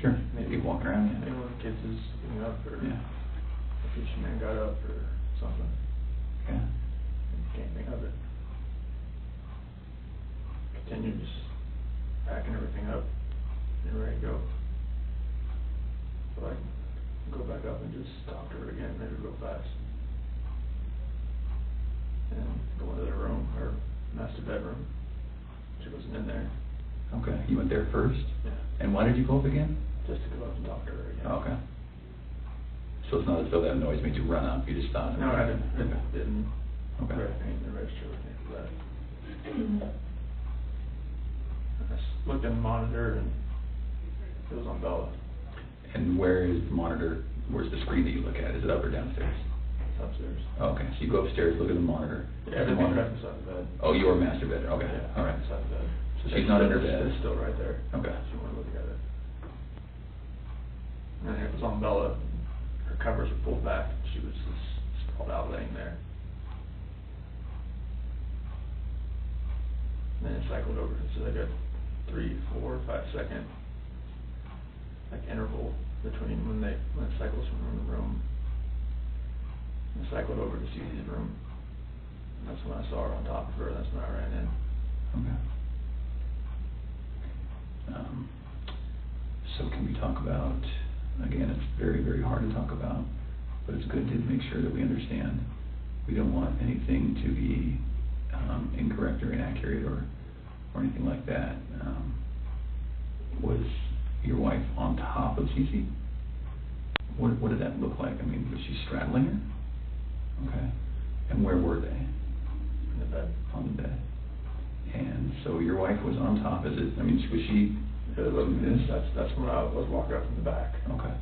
Sure. Maybe People walking around, yeah. maybe one of the kids is getting up, or Yeah. a fisherman got up or something. Okay. Can't think of it. Continue just packing everything up and ready to go. So I can go back up and just talk to her again, maybe real fast. And go into the room, her master bedroom. She wasn't in there. Okay. You went there first? Yeah. And why did you go up again? Just to go up and talk to her again. Oh, okay. So it's not as though that noise made you run up, you just thought. No, I Okay. didn't Okay. register with me for that. I looked in the monitor and it was on Bella. And where is the monitor? Where's the screen that you look at? Is it up or downstairs? It's upstairs. Oh, okay. So you go upstairs, look at the monitor. Yeah, The everything's monitor. right beside the bed. Oh, your master bedroom. Okay. Yeah, All right. right beside the bed. So she's not in her bed. It's still right there. Okay. If you want to look at it. And it was on Bella. Her covers were pulled back. She was just sprawled out laying there. And then it cycled over. So like a 3, 4, 5 second like interval between when it cycles from room to room. And it cycled over to Susie's room. And that's when I saw her on top of her. That's when I ran in. Okay. So can we talk about, again, it's very, very hard to talk about, but it's good to make sure that we understand. We don't want anything to be incorrect or inaccurate or anything like that. Was your wife on top of Cece? What did that look like? I mean, was she straddling her? Okay. And where were they? In the bed. On the bed. And so your wife was on top. Was she? It was, that's when I was walking up from the back. Okay.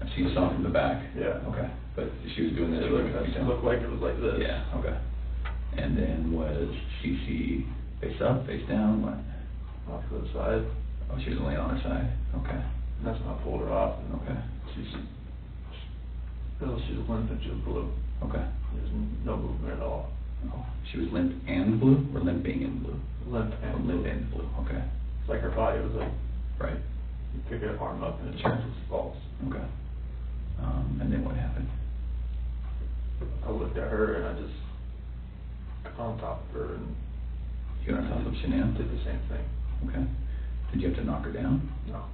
And so you saw from the back? Yeah. Okay. But she was doing this. It looked like it was like this. Yeah. Okay. And then was Cece face up, face down? What? Off to the side. Oh, she was laying on her side. Okay. And that's when I pulled her off. And Okay. She was limp and she was blue. Okay. There was no movement at all. Oh, she was limp and blue, or limping and blue? Limp and blue. Limp and blue. Okay. It's like her body was like. Right. You pick her arm up and it Sure. just falls. Okay. And then what happened? I looked at her and I just got on top of her and You got on top of Shanann? did the same thing. Okay. Did you have to knock her down? No.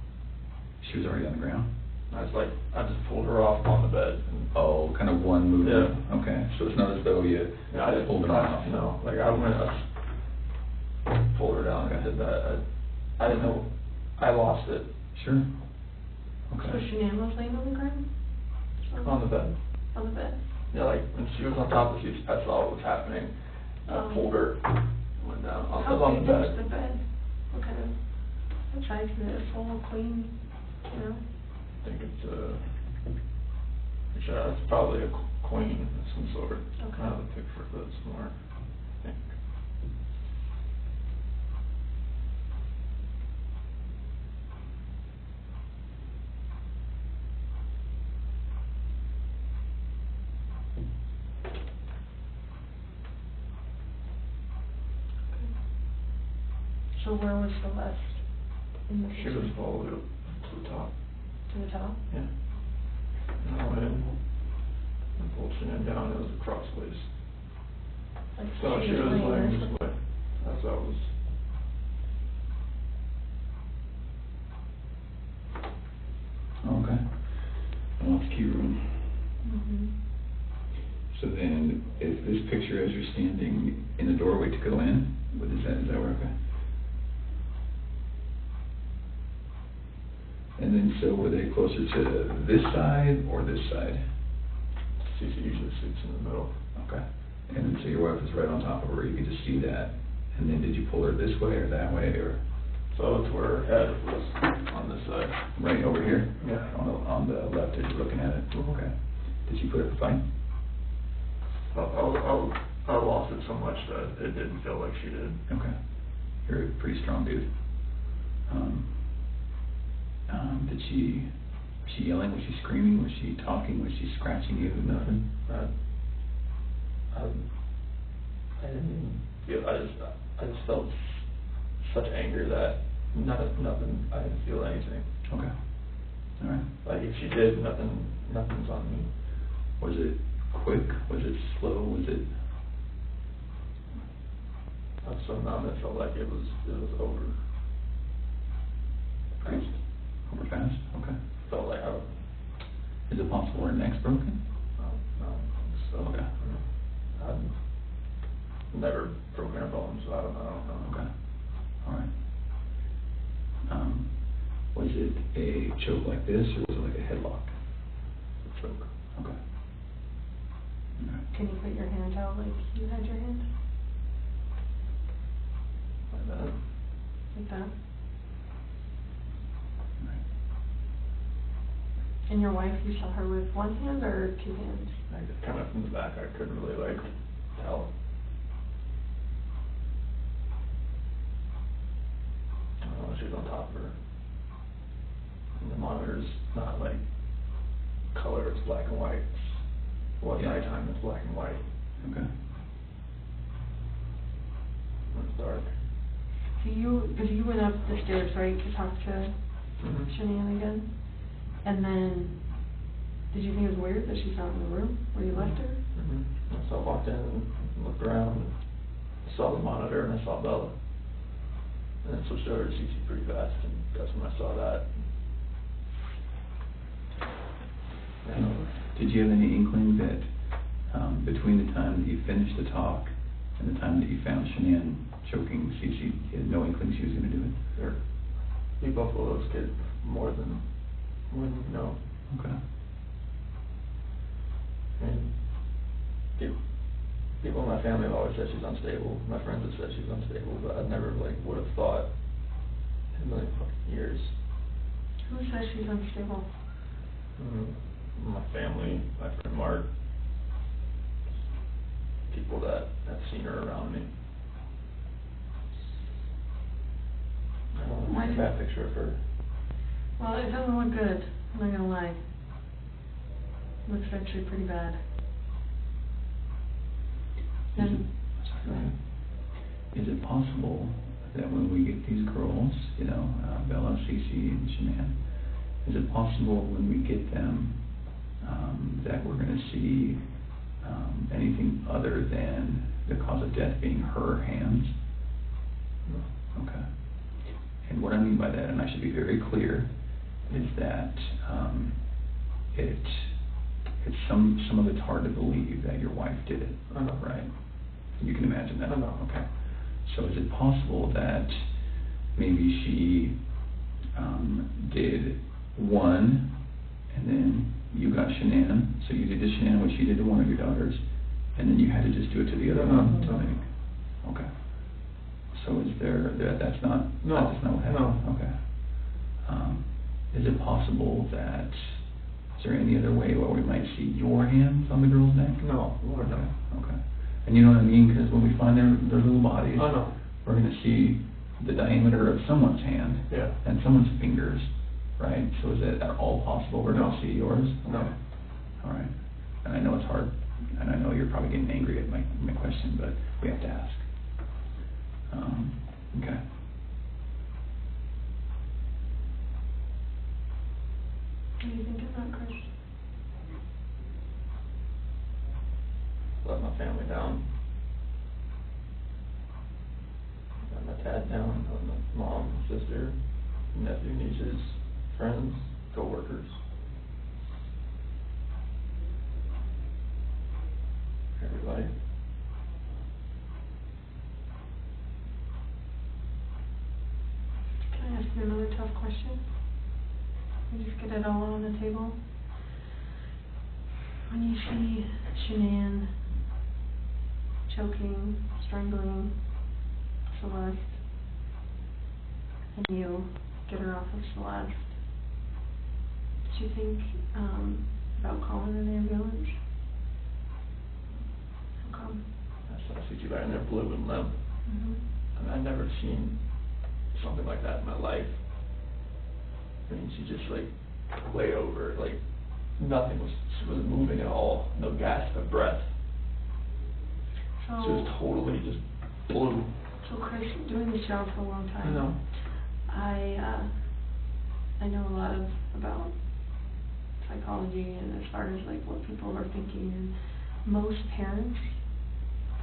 She was already on the ground? I just pulled her off on the bed. And Oh, kind of one movement? Yeah. Okay. So it's not as though you I didn't pulled her off? No. Like I pulled her down and did that. I didn't know. I lost it. Sure. So Okay. Shanann was laying on the ground? On the bed. On the bed? Yeah, like when she was on top of you, I saw what was happening. I pulled her, went down. I was on the How bed. big was the bed? What kind of size is it? Full, queen, you know? I think it's probably a queen of some sort. Okay. I have a picture of it somewhere, I think. So where was Celeste in the She picture? was all the way up to the top. To the top? Yeah. And I went in and pulled Shanann down. It was crossways. Like So she was laying laying this this way. As I was. Okay. Off key room. Mm-hmm. So then, is this picture as you're standing in the doorway to go in? What is that? Is that where? Okay. And then, so were they closer to this side or this side? She usually sits in the middle. Okay. And then, so your wife was right on top of her. You could just see that. And then, did you pull her this way or that way, or? So it's where her head was on this side. Right over here? Yeah. On the left as you're looking at it? Okay. Did she put up a fight? I lost it so much that it didn't feel like she did. Okay. You're a pretty strong dude. Did she, was she yelling? Was she screaming? Was she talking? Was she scratching you? Nothing? I didn't even feel, I just felt such anger that nothing, I didn't feel anything. Okay. she did, nothing's on me. Was it quick? Was it slow? Was it? I was so numb, it felt like it was over. Fast? Over fast? Okay. Felt like Is it possible her neck's broken? No, so. Okay. I've never broken a bone, so I don't know. Okay. All right. Was it a choke like this, or was it like a headlock? Choke. Okay. All right. Can you put your hand out like you had your hand? Like that. Like that? All right. And your wife, you saw her with one hand or two hands? I just kind of from the back, I couldn't really tell. I don't know, she was on top of her. And the monitor's not like color, it's black and white. Well, at Yeah. nighttime it's black and white. Okay. When it's dark. So because you went up the stairs, right, to talk to Mhm. Shanann again? And then, did you think it was weird that she's not in the room where you left her? Mhm. So I walked in and looked around and saw the monitor and I saw Bella. And then switched over to CC pretty fast, and that's when I saw that. And Did you have any inkling that between the time that you finished the talk and the time that you found Shanann choking Cece, you had no inkling she was going to do it? we both love those kids more than you know. Okay. I mean, people in my family have always said she's unstable. My friends have said she's unstable, but I never would have thought in a million fucking years. Who says she's unstable? My family, my friend Mark, people that have seen her around me. I don't Why have a did- bad picture of her. Well, it doesn't look good, I'm not gonna lie. Looks actually pretty bad. And, Is it possible that when we get these girls, Bella, Cece, and Shanann, is it possible when we get them that we're going to see anything other than the cause of death being her hands? No. Okay. And what I mean by that, and I should be very clear, is that it's some of it's hard to believe that your wife did it, I know. right? You can imagine that. I know. Okay. So is it possible that maybe she did one, and then you got Shanann, so you did to Shanann what she did to one of your daughters, and then you had to just do it to the other one to make? Okay. So is that's not No. That's not what happened? No. Okay. Is it possible that, is there any other way where we might see your hands on the girl's neck? No, Lord, no. Okay. And you know what I mean? Because when we find their little bodies, I know. we're going to see the diameter of someone's hand Yeah. and someone's fingers, right? So is it at all possible we're going No. to see yours? No. Okay. All right. And I know it's hard, and I know you're probably getting angry at my question, but we have to ask. Okay. what do you think of that, Chris? Let my family down. Let my dad down, let my mom, sister, nephew, nieces, friends, co-workers. Everybody. Can I ask you another tough question? We just get it all on the table. When you see Shanann choking, strangling Celeste, and you get her off of Celeste, did you think about calling an ambulance? How come? I saw CC right in there, blue and limp. I mean, I've never seen something like that in my life. I mean, she just lay over, nothing she wasn't moving at all, no gasp of breath. She was So, totally just blue. so Chris, doing this job for a long time. I know. I know a lot about psychology and as far as like what people are thinking, and most parents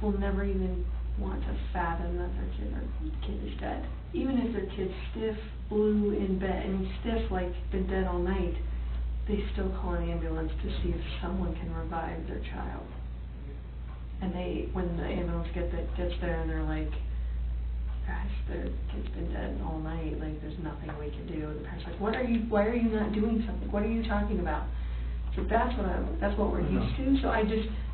will never even want to fathom that their kid is dead. Even if their kid's stiff, blue in bed, I mean stiff like been dead all night, they still call an ambulance to see if someone can revive their child. And when the ambulance gets there and they're like, gosh, their kid's been dead all night, like there's nothing we can do. The parents are like, why are you not doing something? What are you talking about? So that's what we're used to. So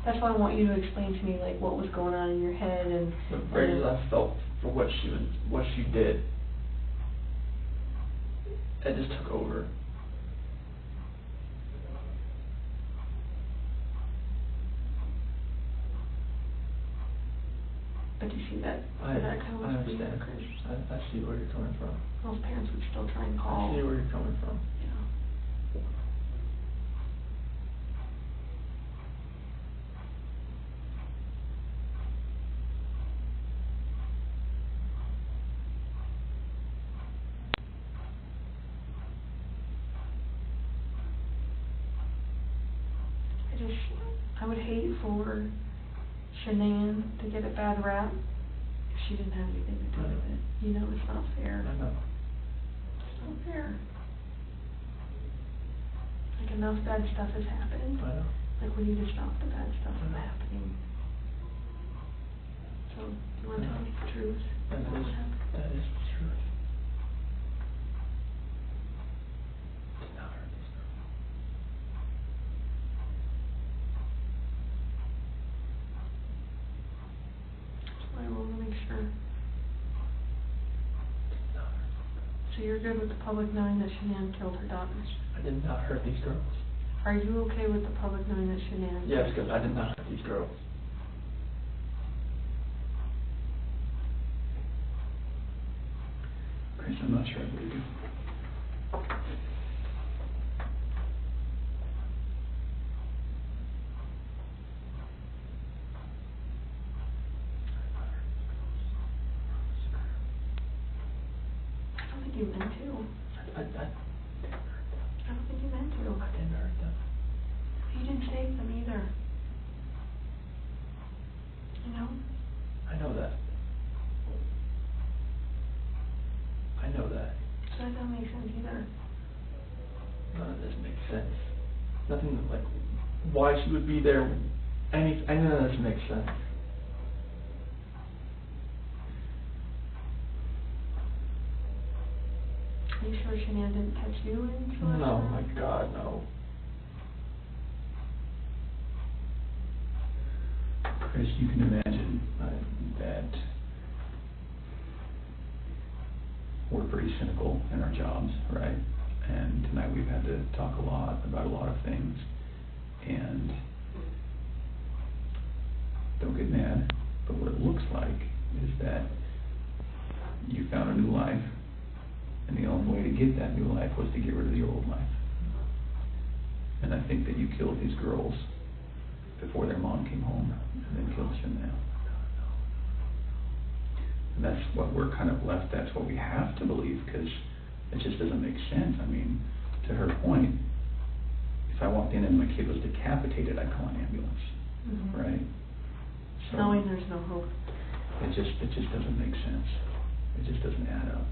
that's why I want you to explain to me like what was going on in your head and. The rage I felt for what she did, it just took over. But you see that kind of I understand. I see where you're coming from. Most parents would still try and call. I see where you're coming from. Yeah. I would hate for Shanann to get a bad rap if she didn't have anything to do with it. You know, it's not fair. I know. It's not fair. Like enough bad stuff has happened. I know. Like we need to stop the bad stuff from happening. So, you want to tell me the truth? That What happened? is the truth. Did not hurt this girl. So I want to make sure. Did not hurt this girl. So you're good with the public knowing that Shanann killed her daughters? I did not hurt these girls. Are you okay with the public knowing that Shanann? Yes, because I did not hurt these girls. Chris, I'm not sure I believe you. I don't think you meant to. I didn't hurt them. I don't think you meant to. I didn't hurt them. You didn't save them either. You know? I know that. I know that. So that doesn't make sense either. None of this makes sense. Nothing like why she would be there. None of this makes sense. Are you sure Shanann didn't catch you in Celeste? No, my God, no. Chris, you can imagine that we're pretty cynical in our jobs, right? And tonight we've had to talk a lot about a lot of things. And don't get mad, but what it looks like is that you found a new life, and the only way to get that new life was to get rid of the old life. And I think that you killed these girls before their mom came home, and then killed Shanann. And that's what we're kind of left, that's what we have to believe, because it just doesn't make sense. I mean, to her point, if I walked in and my kid was decapitated, I'd call an ambulance, Mm-hmm. right? So Knowing there's no hope. it just doesn't make sense. It just doesn't add up.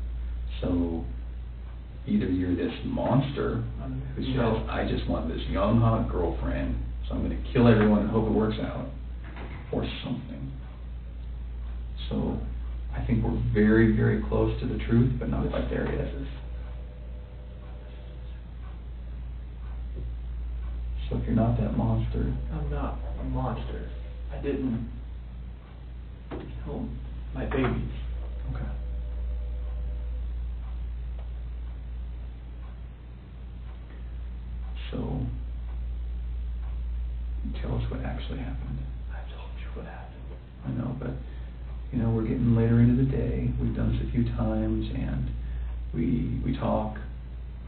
So either you're this monster who says, No. I just want this young, hot girlfriend, so I'm going to kill everyone and hope it works out, or something. So I think we're very, very close to the truth, but not quite there yet. So if you're not that monster, I'm not a monster. I didn't kill my babies. okay. So tell us what actually happened. I told you what happened. I know, but you know, we're getting later into the day. We've done this a few times, and we talk,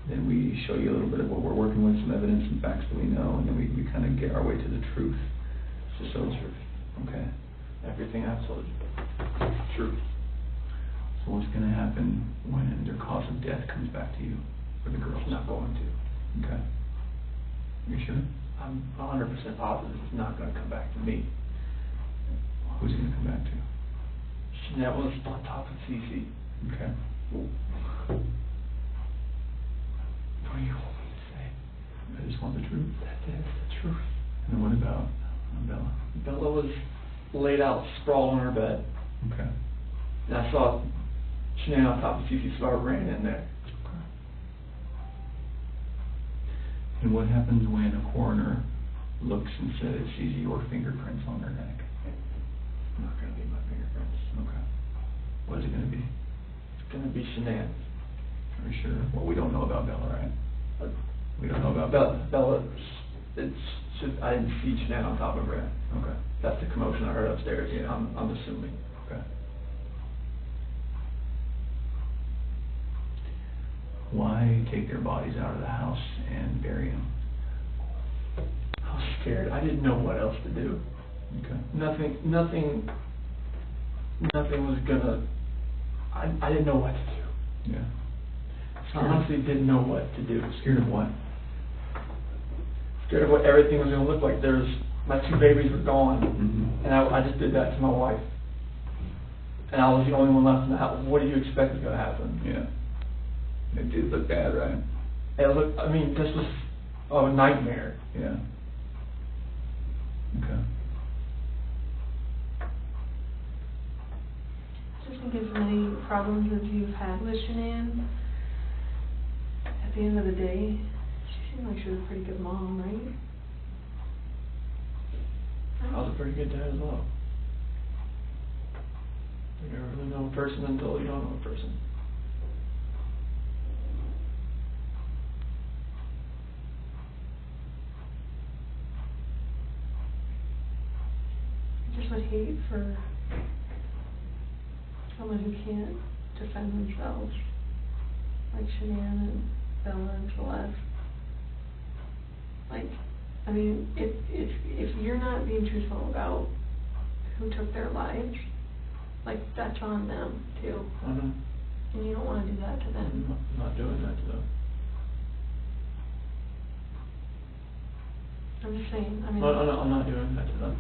then we show you a little bit of what we're working with, some evidence and facts that we know, and then we kind of get our way to the truth. Just So, the truth. okay. Everything I've told you. Truth. So what's going to happen when their cause of death comes back to you, for the girls? It's not going to. Okay. You sure? I'm 100% positive it's not gonna come back to me. Who's it gonna come back to? Chanel was on top of Cece. Okay. What do you want me to say? I just want the truth. That is the truth. And then what about Bella? Bella was laid out, sprawled on her bed, Okay. and I saw Chanel on top of Cece, so I ran in there. Okay. And what happens when a coroner looks and says, "Sees your fingerprints on her neck"? It's not gonna be my fingerprints. Okay. What is it gonna be? It's gonna be Chanel's. Are you sure? Well, we don't know about Bella, right? We don't know about Bella, it's just, I didn't see Chanel on top of her. Okay. That's the commotion I heard upstairs. Yeah. I'm assuming. Okay. Why take their bodies out of the house and bury them? I was scared. I didn't know what else to do. Okay. Nothing was gonna, I didn't know what to do. Yeah. I honestly didn't know what to do. Scared of what? Scared of what everything was gonna look like. My 2 babies were gone, Mm-hmm. and I just did that to my wife. And I was the only one left in the house. What do you expect is gonna happen? Yeah. It did look bad, right? This was a nightmare. Yeah. Okay. Just think as many problems as you've had with Shanann, at the end of the day, she seemed like she was a pretty good mom, right? I was a pretty good dad as well. You never really know a person until you don't know a person. I just would hate for someone who can't defend themselves, like Shanann and Bella and Celeste. Like, I mean, if you're not being truthful about who took their lives, like, that's on them too. Mm-hmm. And you don't want to do that to them. I'm not doing that to them. I'm just saying, I mean. No, I'm not doing that to them.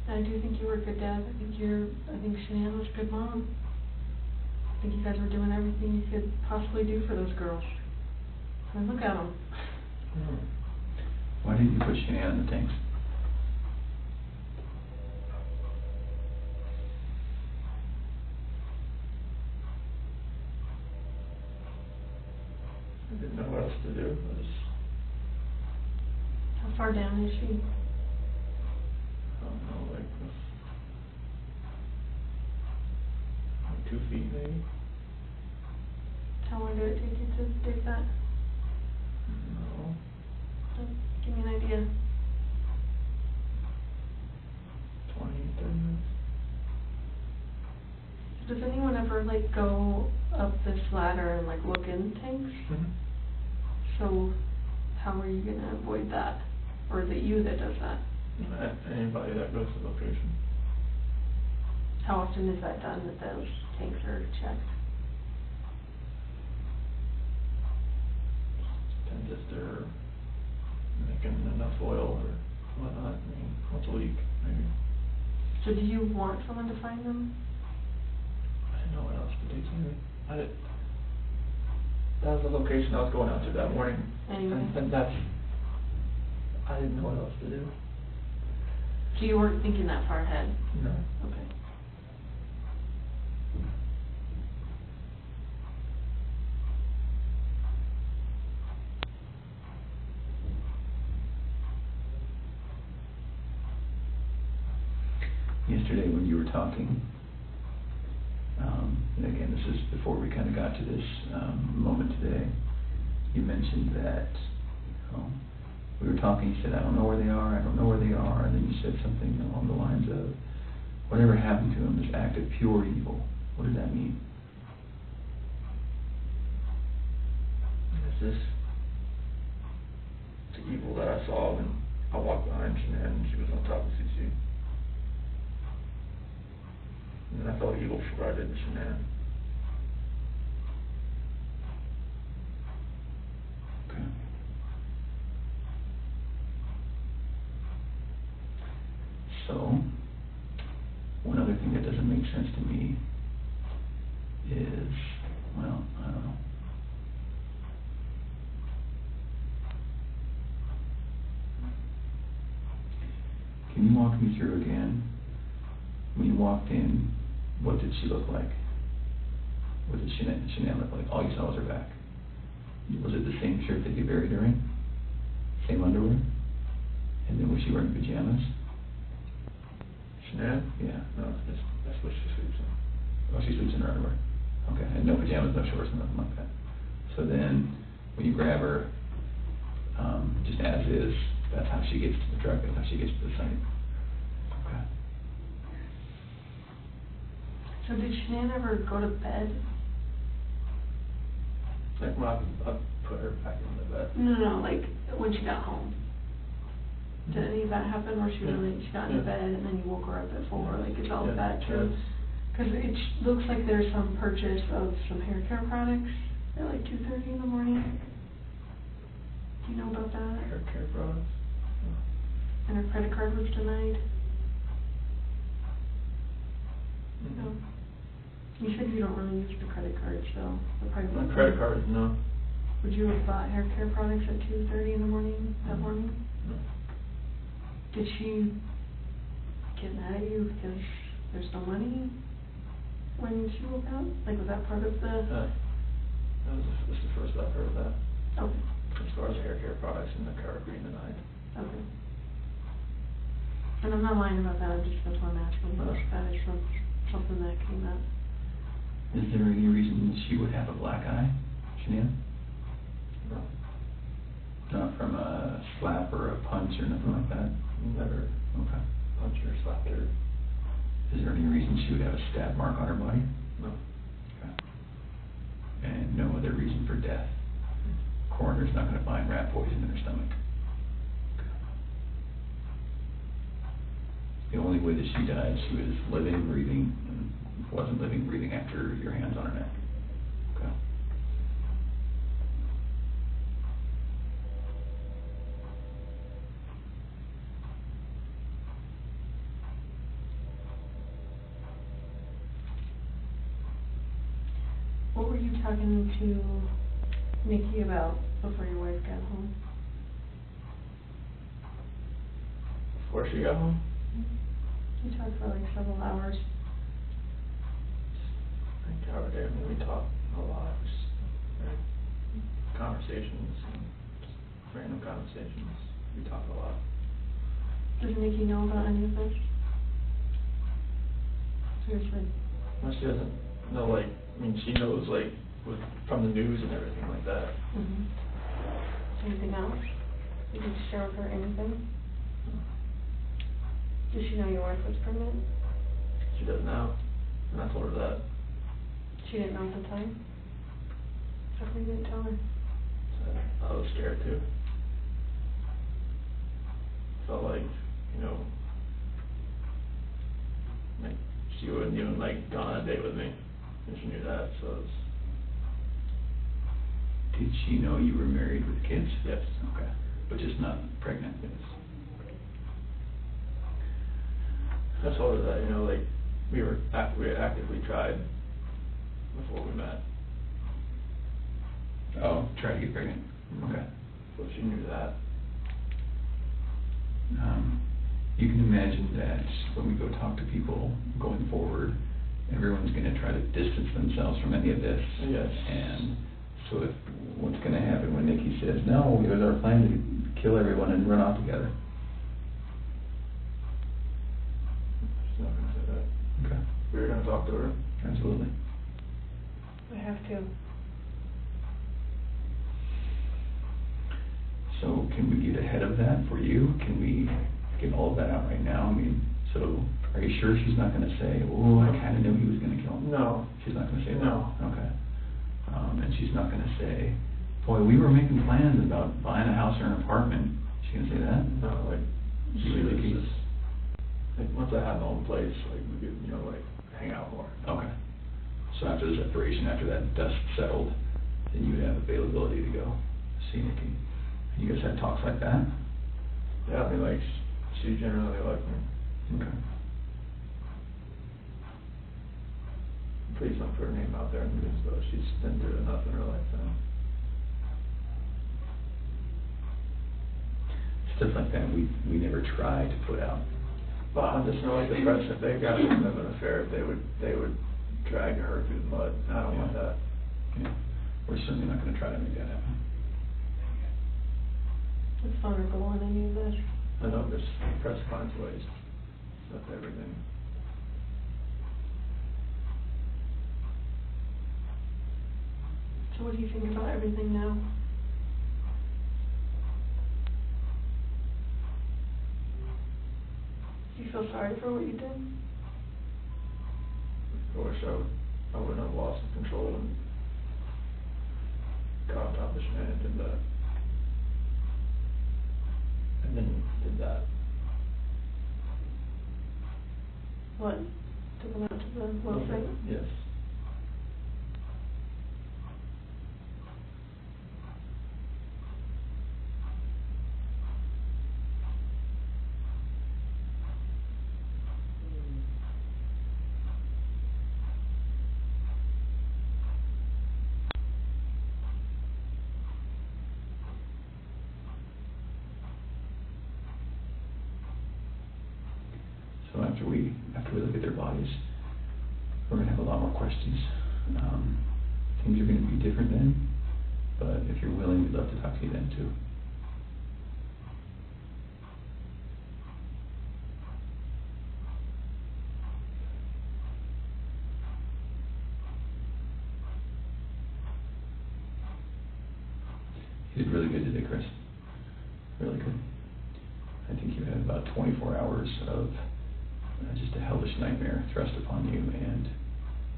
I do think you were a good dad. I think Shanann was a good mom. I think you guys were doing everything you could possibly do for those girls. I mean, look at them. Why didn't you put Shanann in the tanks? I didn't know what else to do. How far down is she? I don't know, like 2 feet maybe. How long did it take you to dig that? No. Give me an idea. 20, 30 minutes. Does anyone ever like go up this ladder and like look in tanks? Mm-hmm. So how are you gonna avoid that? Or is it you that does that? Anybody that goes to the location. How often is that done, that those tanks are checked? Depends if they're making enough oil or whatnot. I mean, once a week, maybe. So do you want someone to find them? I didn't know what else to do, that was the location I was going out to that morning. Anyway. And I didn't know what else to do. So you weren't thinking that far ahead? No. Okay. Yesterday when you were talking, and again, this is before we kind of got to this moment today, you mentioned that we were talking, you said, I don't know where they are, and then you said something along the lines of, whatever happened to them, this act of pure evil. What does that mean? It's just the evil that I saw when I walked behind Shanann and she was on top of CC. And I felt evil before I did the Shanann. Okay. So, one other thing that doesn't make sense to me is, well, I don't know. Can you walk me through again? When you walked in, what did she look like? What did Shanann look like? All you saw was her back. Was it the same shirt that you buried her in? Same underwear? And then was she wearing pajamas? Shanann? Yeah. No, that's what she sleeps in. Oh, she sleeps in her underwear. Okay, and no pajamas, no shorts, nothing like that. So then, when you grab her, just as is, that's how she gets to the truck, that's how she gets to the site. Okay. So did Shanann ever go to bed? Like when I put her back in the bed. No, like when she got home. Did any of that happen where she got into bed and then you woke her up at 4? Like is all of that true? Because it looks like there's some purchase of some hair care products at like 2:30 in the morning. Do you know about that? Hair care products? And her credit card was denied? Mm-hmm. No. You said you don't really use the credit card, so the probably. My credit card, no. Would you have bought hair care products at 2:30 in the morning that morning? No. Did she get mad at you because there's no money when she woke up? Like, was that part of the? This is the first I've heard of that. Okay. As far as hair care products and the card being denied. Okay. And I'm not lying about that, that's why I'm asking. That is something that came up. Is there any reason she would have a black eye, Shanann? No. Not from a slap or a punch or nothing like that? Never Okay. punched her, slapped her. Is there any reason she would have a stab mark on her body? No. Okay. And no other reason for death? Coroner's not going to find rat poison in her stomach? Okay. The only way that she died, she was living, breathing, and wasn't living, breathing after your hands on her neck. Okay. What were you talking to Nikki about before your wife got home? Before she got home? You talked for like several hours. I think our day, we talked a lot. Just, conversations, and just random conversations. We talked a lot. Does Nikki know about any of this? Seriously. Well, she doesn't know, like, I mean, she knows, like, from the news and everything like that. Mm-hmm. Anything else? Did you share with her anything? Does she know your wife was pregnant? She does now, and I told her that. She didn't know at the time? How come you didn't tell her? So I was scared too. Felt like, like she wouldn't even like go on a date with me, and she knew that, so it was... Did she know you were married with kids? Yes. Okay. But just not pregnant? Yes. I told her that, like, we had actively tried before we met. Oh, try to get pregnant. Okay. So she knew that. You can imagine that when we go talk to people going forward, everyone's going to try to distance themselves from any of this. Yes. And so if what's going to happen when Nikki says, no, it was our plan to kill everyone and run off together? She's not going to say that. Okay. We're going to talk to her. Absolutely. I have to. So can we get ahead of that for you? Can we get all of that out right now? I mean, so are you sure she's not going to say, oh, I kind of knew he was going to kill him? No. She's not going to say that? No. Okay. And she's not going to say, boy, we were making plans about buying a house or an apartment. She going to say that? No, like, She was was just, like, once I had my own place, like, we could, like, hang out So after the separation, after that dust settled, then you would have availability to go see Nikki. You guys had talks like that? Yeah, I mean, like, she generally liked me. Okay. Please don't put her name out there in the news, though. She's been through enough in her lifetime. Stuff like that, we never try to put out. But I'm just know, like, the press, if they got a commitment affair, they would drag her through the mud. I don't want that. Yeah. We're certainly not gonna try to make that happen. It's vulnerable on any of this. I know this press finds ways with everything. So what do you think about everything now? Do you feel sorry for what you did? I wish I wouldn't have lost control and got on top of Shanann and did that. And then did that. What? Took him out to the well Okay. site? Yes. So after we look at their bodies, we're gonna have a lot more questions. Things are gonna be different then, but if you're willing, we'd love to talk to you then too. You did really good today, Chris. Really good. I think you had about 24 hours of just a hellish nightmare thrust upon you, and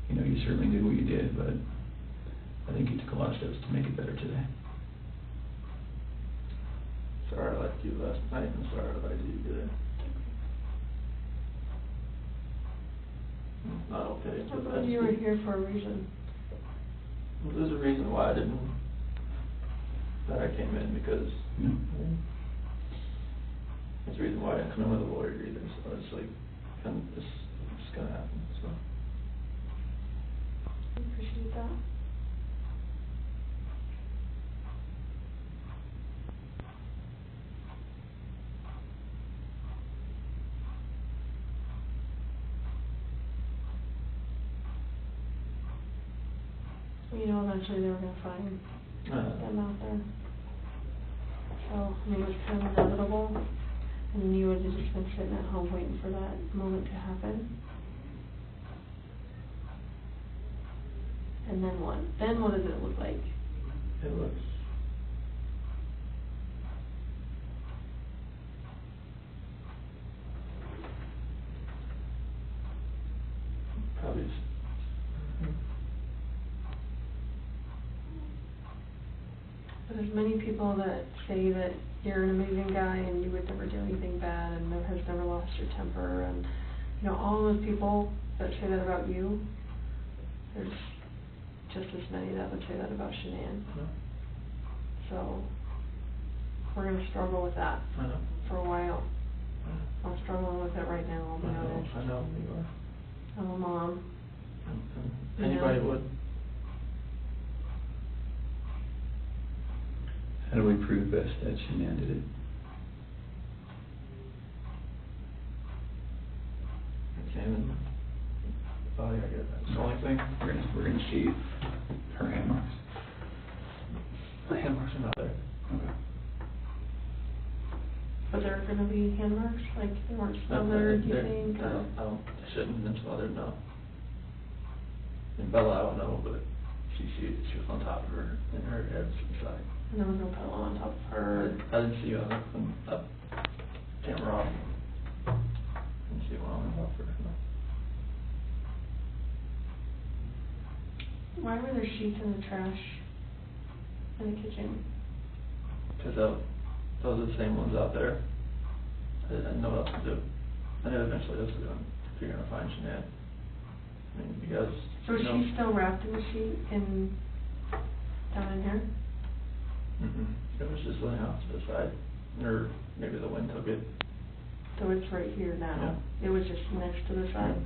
you know, you certainly did what you did, but I think you took a lot of steps to make it better today. Sorry I left you last night, and sorry I lied to you today. Not okay. I thought you were here for a reason. There's a reason why that I came in, because Yeah. there's a reason why I didn't come in with a lawyer either, so it's like, it's gonna happen, so. I appreciate that. You know, eventually they were gonna find them out there. So, I mean, it was kind of inevitable, and you would have just been sitting at home waiting for that moment to happen. And then what? Then what does it look like? It looks probably But there's many people that say that you're an amazing guy and you would never do anything bad and has never lost your temper, and you know, all those people that say that about you, there's just as many that would say that about Shanann. So we're gonna struggle with that for a while. I'm struggling with it right now, I'll be honest. I know you are. I'm a mom. Anybody would. How do we prove best that Shanann did it? Examine the body, I guess. That's the only thing. We're gonna see her hand marks. The hand marks are not there. Okay. But there are gonna be hand marks, like they weren't smothered, you think? I shouldn't have been smothered, no. And Bella, I don't know, but she was on top of her, and her head was to the side. And there was no pillow on top of her. I didn't see you on the camera off. Didn't see one on top of her, no. Why were there sheets in the trash in the kitchen? Because those are the same ones out there. I didn't know what else to do. I knew eventually that's what I'm doing. If you're going to find Shanann, I mean, you guys So is No. she still wrapped in the sheet down in here? It was just laying off to the side, or maybe the wind took it. So it's right here now? It was just next to the side?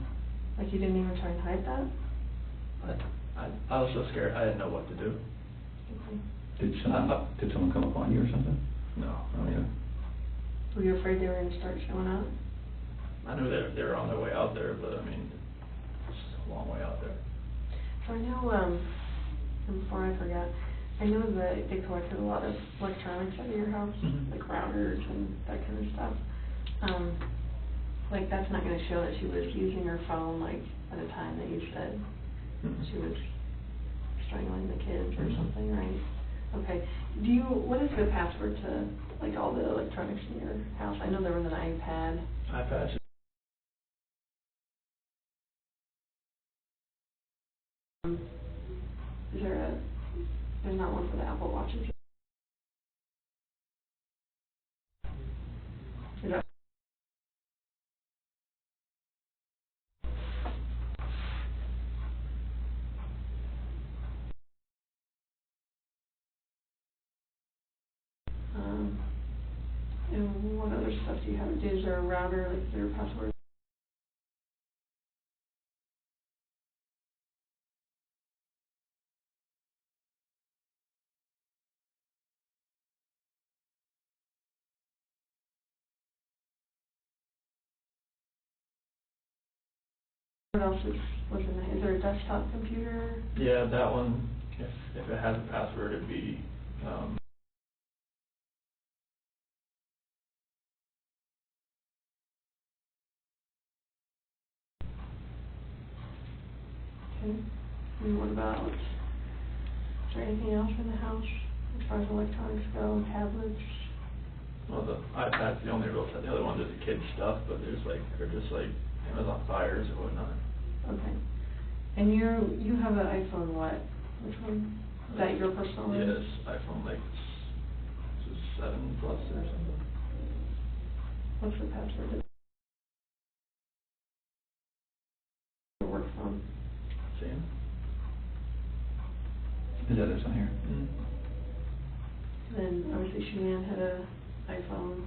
Like you didn't even try and hide that? I was so scared, I didn't know what to do. Okay. Did someone come upon you or something? No, Oh, yeah. Were you afraid they were gonna start showing up? I knew they were on their way out there, but I mean, it's a long way out there. So I know, and before I forget, I know that they collected a lot of electronics out of your house, Mhm. like routers and that kind of stuff. Like that's not gonna show that she was using her phone like at a time that you said she was strangling the kids or something, right? Okay. What is the password to like all the electronics in your house? I know there was an iPad. iPad. Is there there's not one for the Apple Watches? Is that and what other stuff do you have? Is there a router, like is there a password? What else was in there? Is there a desktop computer? Yeah, that one, if it has a password, it'd be, Okay. And what about, is there anything else in the house as far as electronics go, tablets? well, the iPad's the only real, the other ones are the kids' stuff, but they're just like Amazon Fires or whatnot. Okay. And you have an iPhone what? Which one? Is that your personal one? Yes, iPhone like 7 Plus or something. What's the password? Your work phone. Same. Is that this one here? Then obviously Shanann had a iPhone,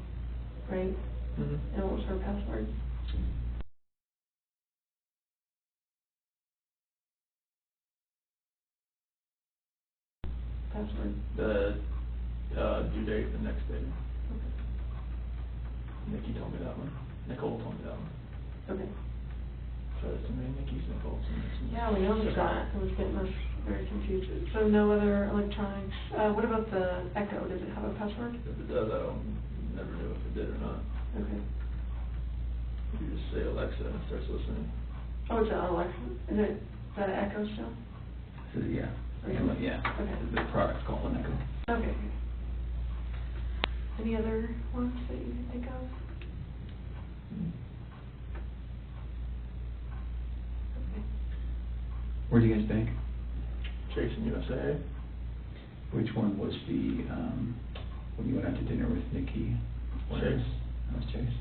right? And what was her password? Password. The due date the next day. Okay. Nikki told me that one. Nicole told me that one. Okay. So there's too many Nickies, Nicoles. Yeah, we noticed that. It was getting us very confused. So no other electronics. What about the Echo? Does it have a password? If it does, I don't never knew if it did or not. Okay. You just say Alexa and it starts listening. Oh, it's an Alexa. Is it that Echo still? Yeah. Okay. Yeah. Okay. The product's called an Echo. Okay. Any other ones that you can think of? Okay. Where do you guys bank? Chase and USA. Which one was the, when you went out to dinner with Nikki? Chase. That was Chase.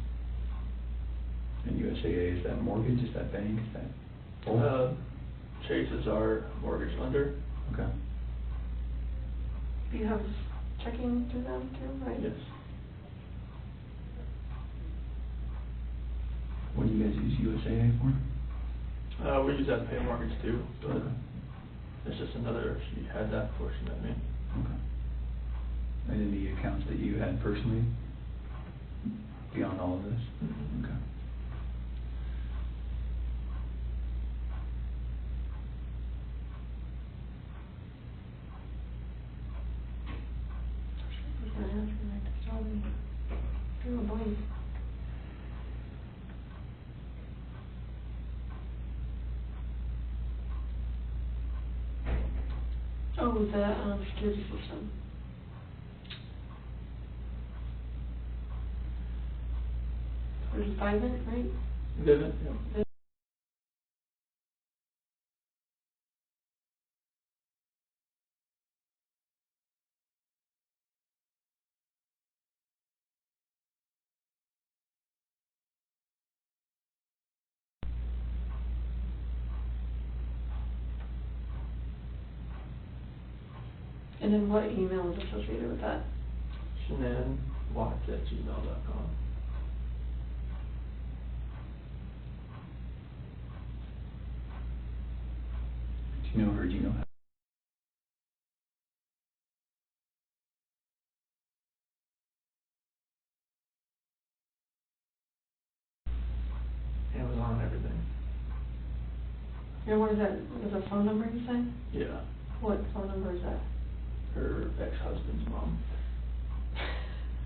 And USAA, is that mortgage, is that bank, is that both? Chase is our mortgage lender. Okay. Do you have checking through them too, right? Yes. What do you guys use USAA for? We use that to pay mortgage too, but Okay. it's just another, she had that before she met me. Okay. And any accounts that you had personally beyond all of this? Mhm. Okay. I was gonna ask you, I just saw them. Drew a blank. Oh, the security system. There's a 5 minute, right? Didn't? Yep. And then what email is associated with that? ShanannWatts@gmail.com. Do you know her Gmail? Amazon, everything. And what is that, is a phone number you said? Yeah. What phone number is that? Her ex-husband's mom.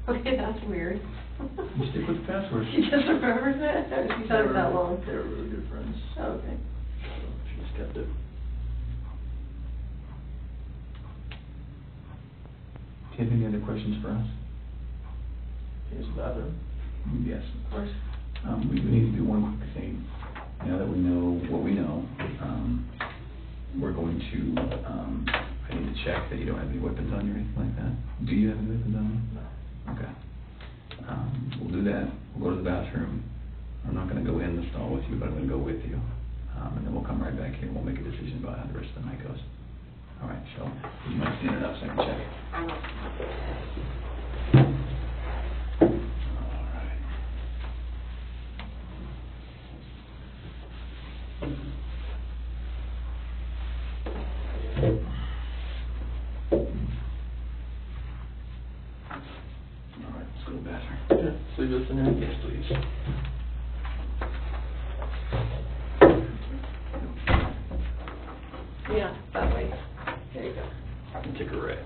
Okay, that's weird. You stick with the password. She just remembers it? Or she's had it that long? They were really good friends. Oh, okay. So she just kept it. Do you have any other questions for us? Here's the bathroom. Yes. Of course. We need to do one quick thing. Now that we know what we know, we're going to, I need to check that you don't have any weapons on you or anything like that. Do you have any weapons on you? No. Okay. We'll do that. We'll go to the bathroom. I'm not gonna go in the stall with you, but I'm gonna go with you. And then we'll come right back here and we'll make a decision about how the rest of the night goes. All right, so you might stand it up so I can check. All right. All right, let's go to the bathroom. Yeah, sleep this in here? Yes, please. Yeah, that way. There you go. Take a red.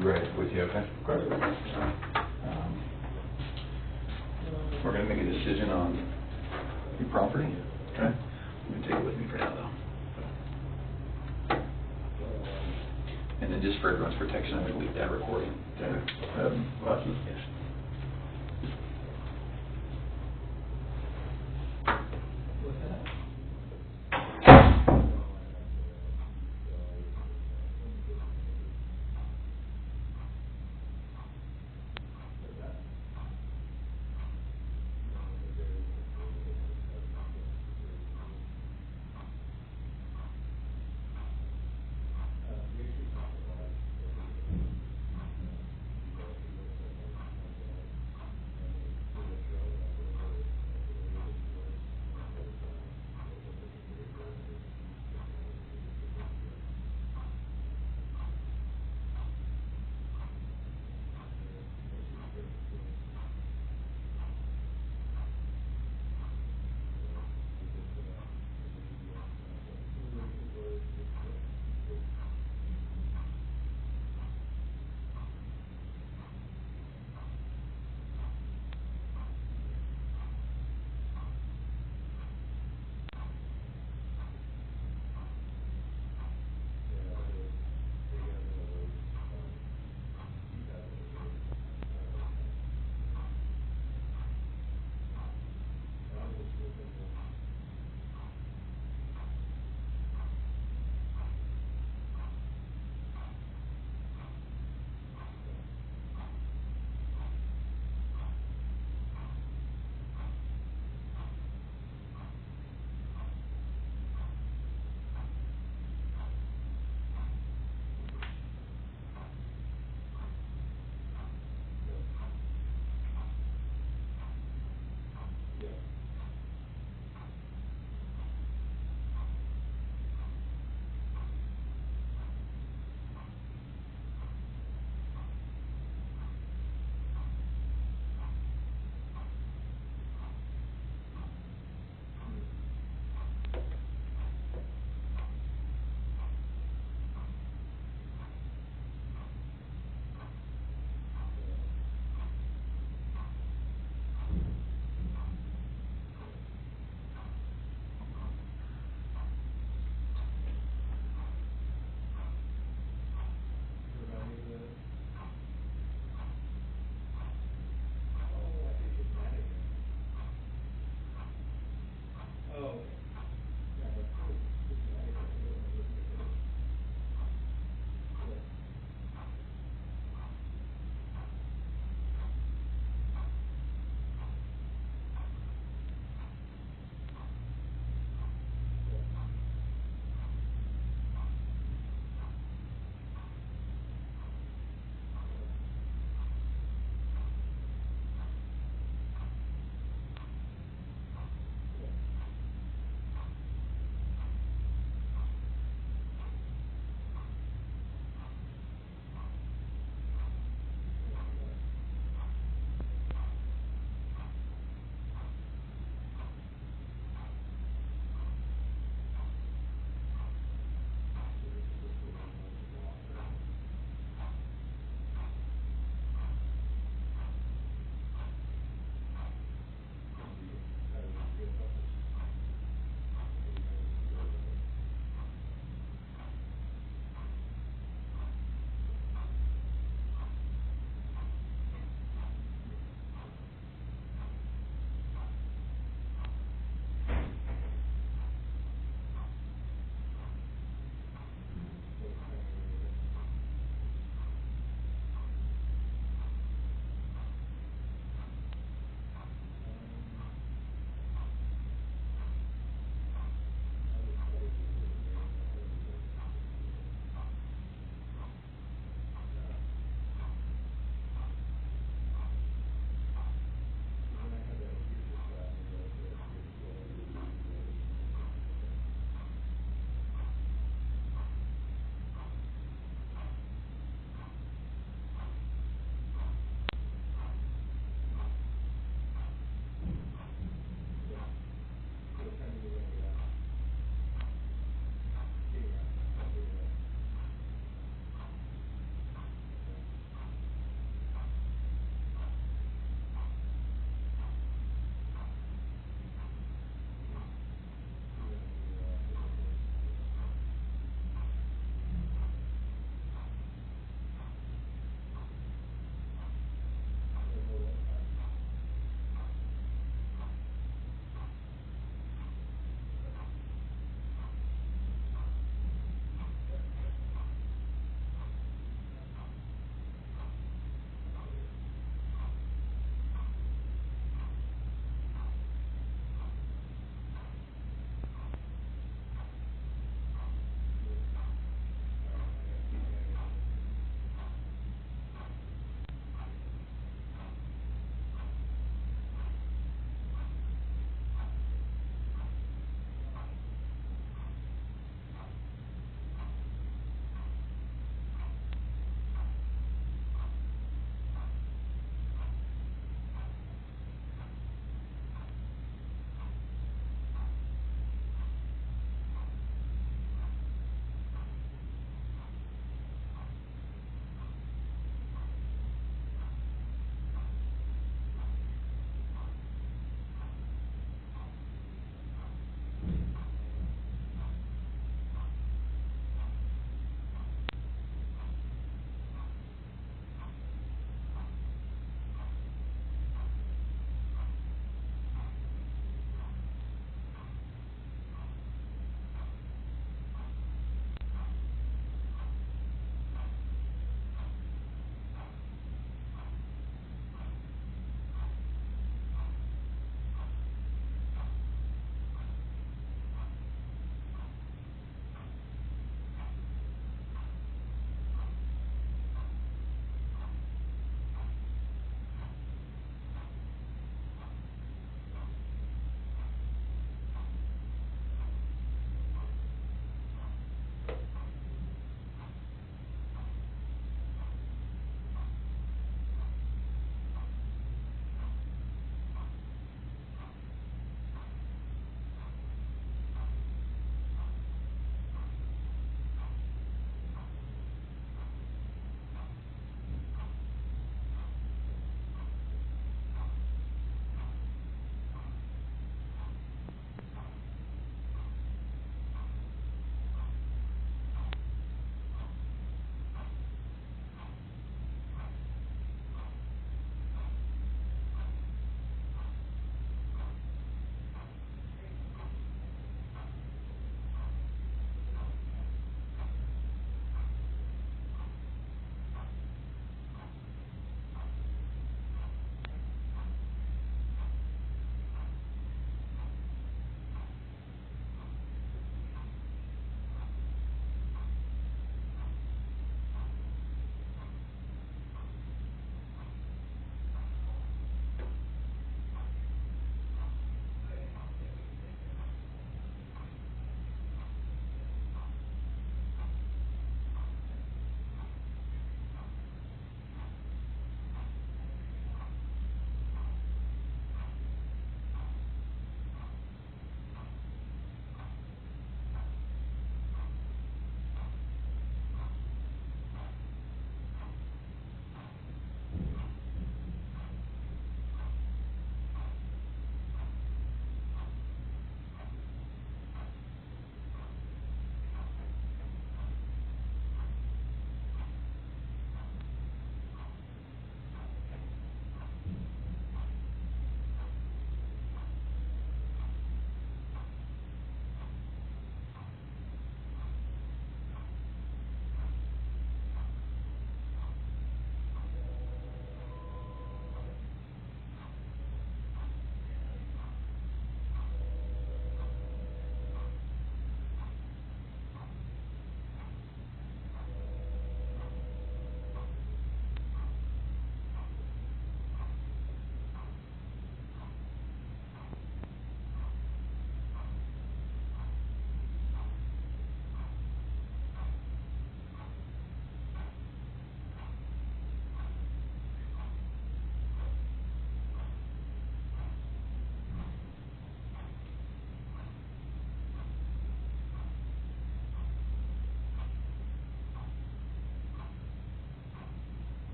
be right with you, okay? We're gonna make a decision on your property, okay? I'm gonna take it with me for now, though. And then just for everyone's protection, I'm gonna leave that recording. Glasses? Yes.